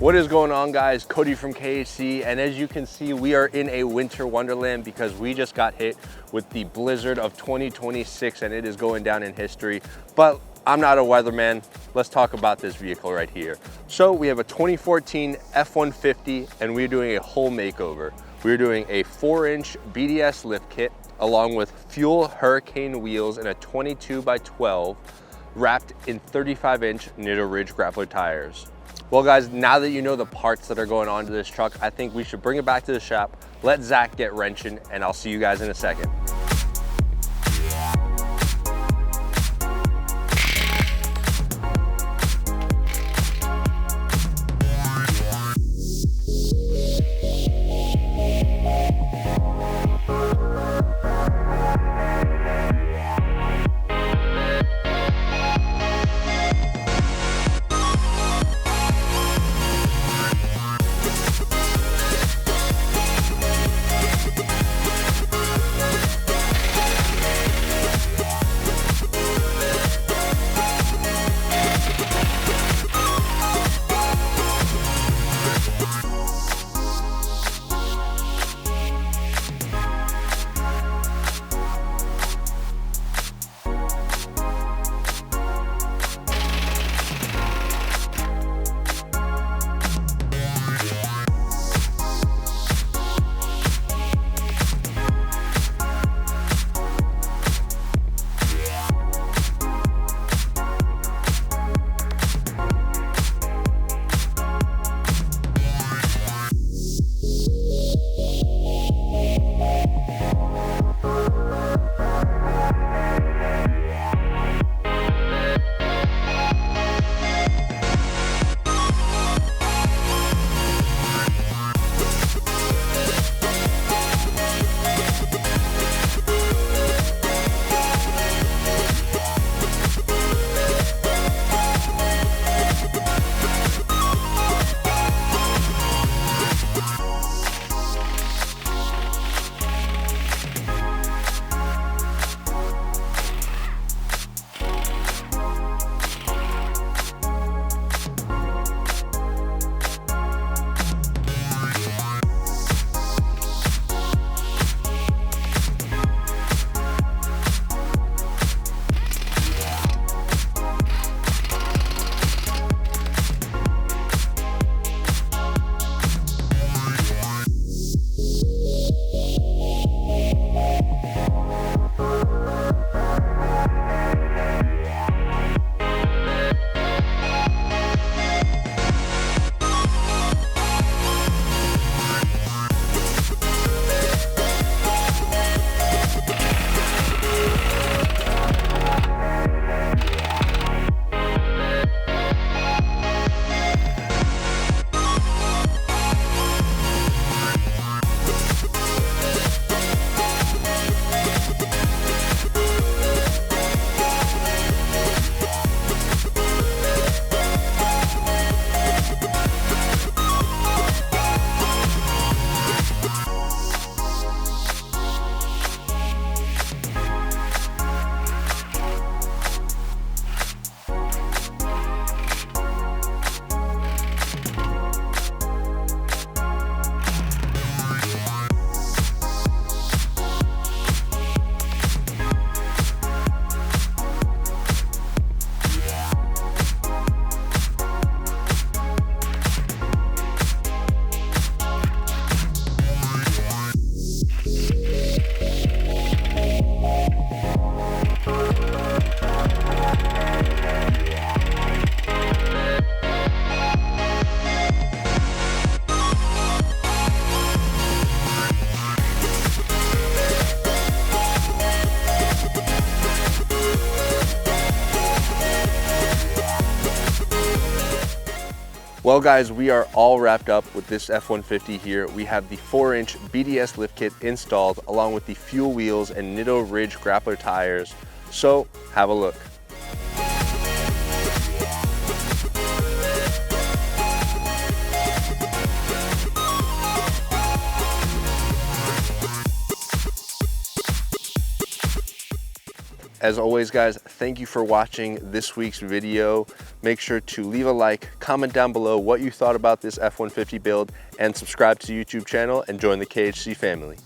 What is going on, guys? Cody from KAC, and as you can see, we are in a winter wonderland because we just got hit with the blizzard of 2026 and it is going down in history. But I'm not a weatherman. Let's talk about this vehicle right here. So we have a 2014 F150 and we're doing a whole makeover. We're doing a 4-inch BDS lift kit along with fuel hurricane wheels and a 22x12 wrapped in 35-inch Nitto Ridge grappler tires. Well guys, now that you know the parts that are going on to this truck, I think we should bring it back to the shop, let Zach get wrenching, and I'll see you guys in a second. Well guys, we are all wrapped up with this F-150 here. We have the 4-inch BDS lift kit installed along with the fuel wheels and Nitto Ridge grappler tires. So have a look. As always, guys, thank you for watching this week's video. Make sure to leave a like, comment down below what you thought about this F-150 build, and subscribe to the YouTube channel and join the KHC family.